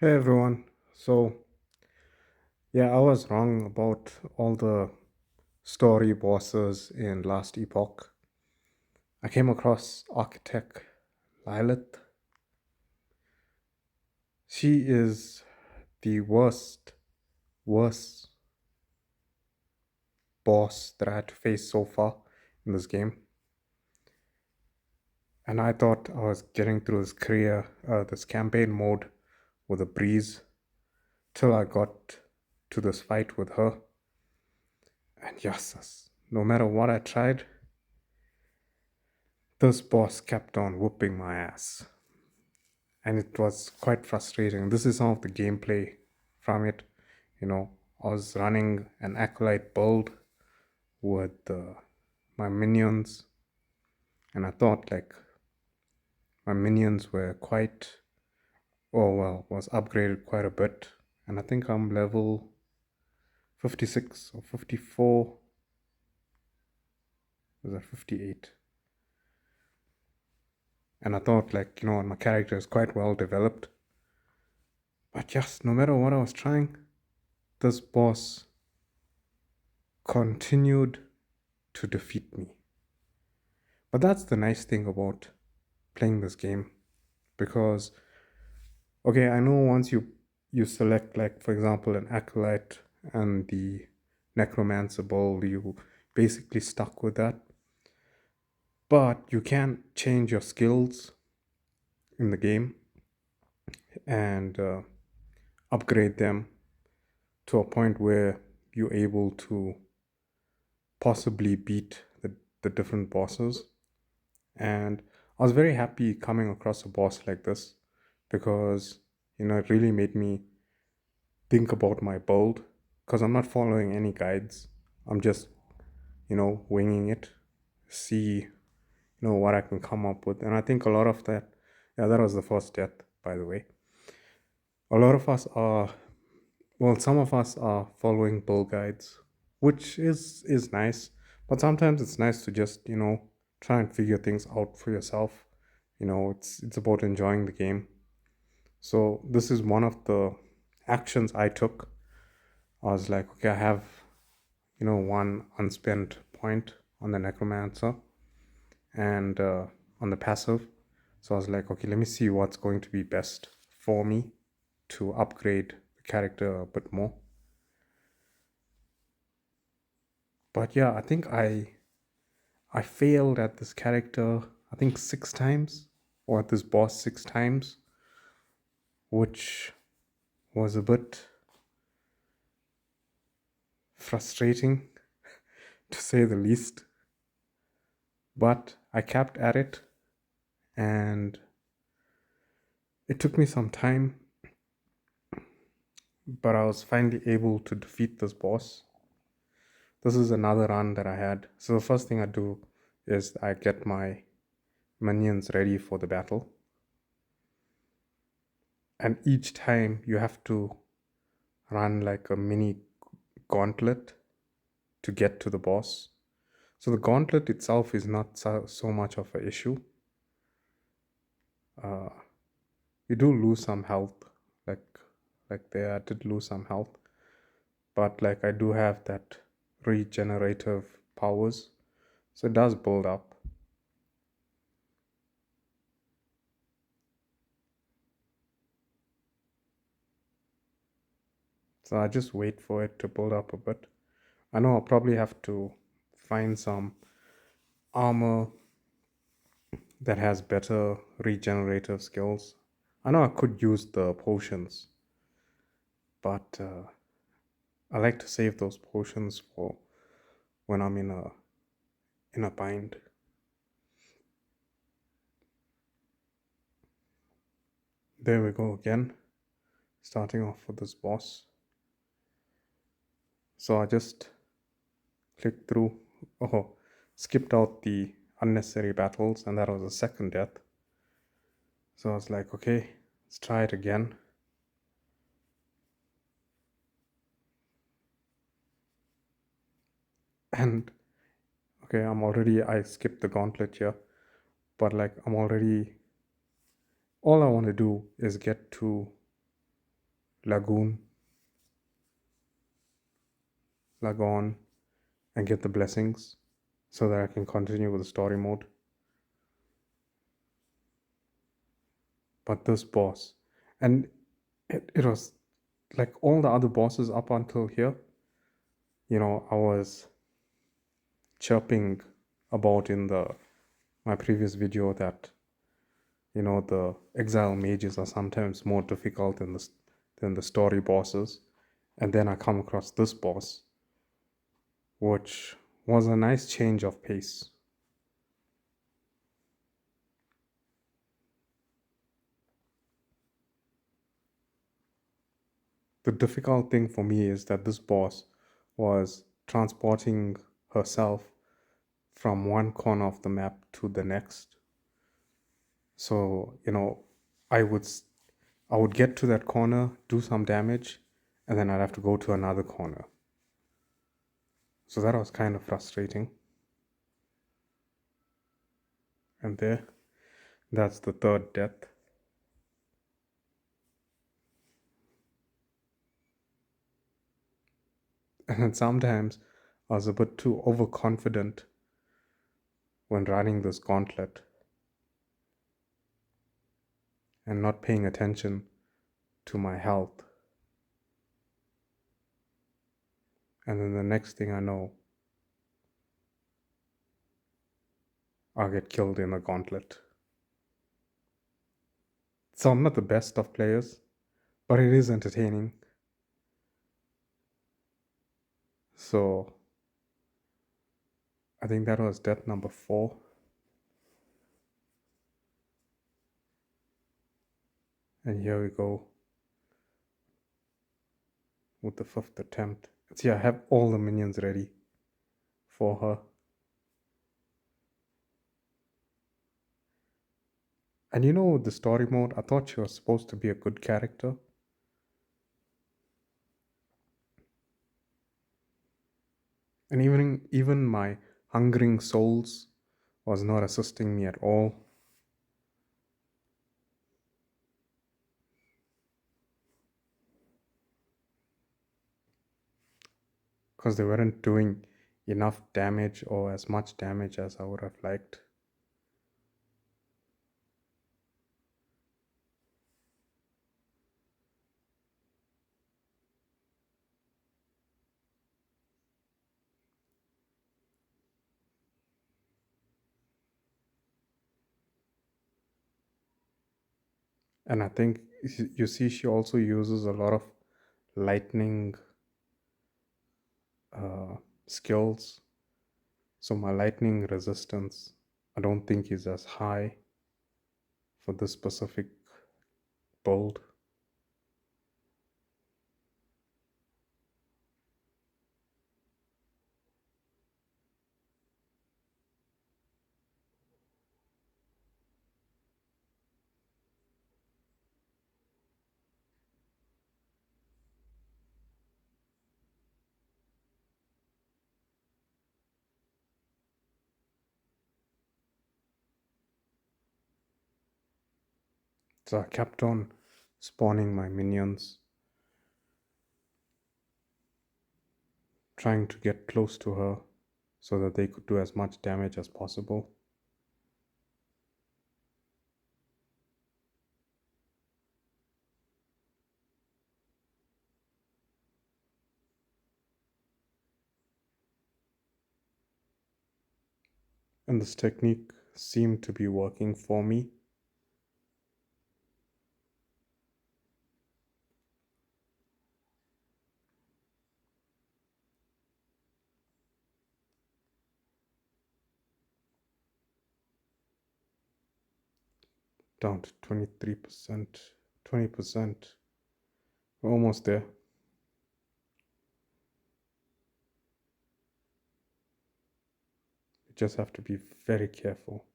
Hey everyone. So, yeah, I was wrong about all the story bosses in Last Epoch. I came across Architect Lilath. She is the worst boss that I had to face so far in this game. And I thought I was getting through this campaign mode with a breeze till I got to this fight with her. And yes, no matter what I tried, this boss kept on whooping my ass. And it was quite frustrating. This is some of the gameplay from it. You know, I was running an acolyte build with my minions, and I thought like my minions were quite, oh well, was upgraded quite a bit, and I think I'm level 56 or 54. Was that 58? And I thought like my character is quite well developed, but yes, no matter what I was trying, this boss continued to defeat me. But that's the nice thing about playing this game because okay, I know once you select like for example an acolyte and the necromancer build, you basically stuck with that. But you can change your skills in the game and upgrade them to a point where you're able to possibly beat the different bosses. And I was very happy coming across a boss like this because it really made me think about my build because I'm not following any guides. I'm just winging it, see what I can come up with. And I think a lot of that, yeah, that was the first death, by the way. A lot of us are, well, some of us are following build guides, which is nice, but sometimes it's nice to just try and figure things out for yourself. It's about enjoying the game. So this is one of the actions I took. I was like, okay, I have one unspent point on the necromancer and on the passive. So I was like, okay, let me see what's going to be best for me to upgrade the character a bit more. But yeah, I think I failed at this character, I think 6 times, or at this boss 6 times, which was a bit frustrating to say the least. But I kept at it, and it took me some time, but I was finally able to defeat this boss. This is another run that I had. So the first thing I do is I get my minions ready for the battle. And each time you have to run like a mini gauntlet to get to the boss. So the gauntlet itself is not so much of an issue. Uh, you do lose some health, like there I did lose some health, but like I do have that regenerative powers, so it does build up. So I just wait for it to build up a bit. I know I'll probably have to find some armor that has better regenerative skills. I know I could use the potions, but I like to save those potions for when I'm in a bind. There we go again, starting off with this boss. So I just clicked through. Oh, skipped out the unnecessary battles, and that was the second death. So I was like, okay, let's try it again. And okay, I skipped the gauntlet here, but like I'm already, all I want to do is get to lagoon, lagoon, and get the blessings so that I can continue with the story mode. But this boss, and it was like all the other bosses up until here, I was chirping about in the my previous video that the exile mages are sometimes more difficult than the story bosses, and then I come across this boss, which was a nice change of pace. The difficult thing for me is that this boss was transporting herself from one corner of the map to the next. So, I would I would get to that corner, do some damage, and then I'd have to go to another corner. So that was kind of frustrating. And that's the third death. And then sometimes I was a bit too overconfident when running this gauntlet and not paying attention to my health. And then the next thing I know, I'll get killed in a gauntlet. So I'm not the best of players, but it is entertaining. So I think that was death number 4. And here we go with the 5th attempt. See, I have all the minions ready for her. And the story mode, I thought she was supposed to be a good character. And even my hungering souls was not assisting me at all. Because they weren't doing enough damage or as much damage as I would have liked. And I think you see she also uses a lot of lightning skills. So my lightning resistance, I don't think is as high for this specific build. So I kept on spawning my minions, trying to get close to her so that they could do as much damage as possible. And this technique seemed to be working for me. Down to 23%, 20%. We're almost there. You just have to be very careful.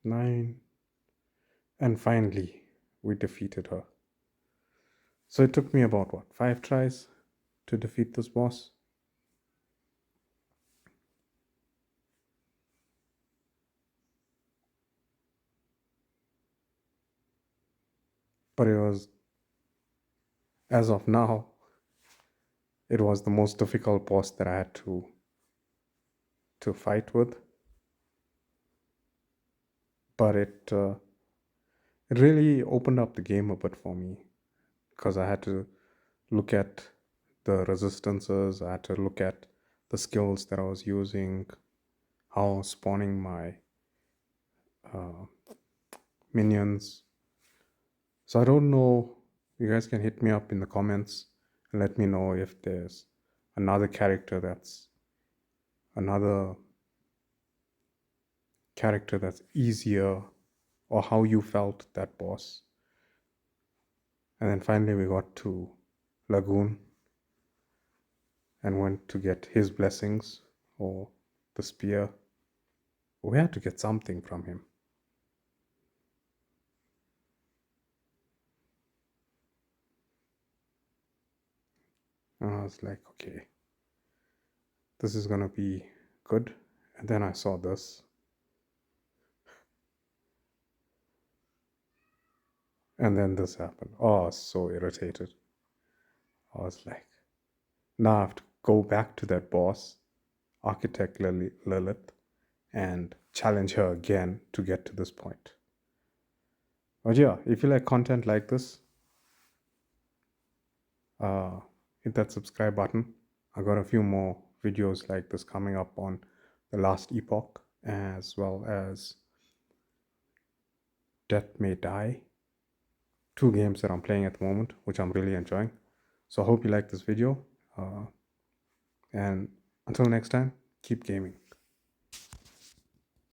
9. And finally, we defeated her. So it took me about 5 tries to defeat this boss. But it was, as of now, it was the most difficult boss that I had to fight with. But it really opened up the game a bit for me because I had to look at the resistances, I had to look at the skills that I was using, how I was spawning my uh, minions. So I don't know. You guys can hit me up in the comments and let me know if there's another character that's easier, or how you felt that boss. And then finally we got to Lagoon and went to get his blessings, or the spear. We had to get something from him. And I was like, okay, this is gonna be good. And then I saw this. And then this happened. Oh, I was so irritated. I was like, now I have to go back to that boss, Architect Lilith, and challenge her again to get to this point. But yeah, if you like content like this, hit that subscribe button. I got a few more videos like this coming up on the Last Epoch, as well as Death May Die. 2 games that I'm playing at the moment, which I'm really enjoying. So I hope you like this video. And until next time, keep gaming.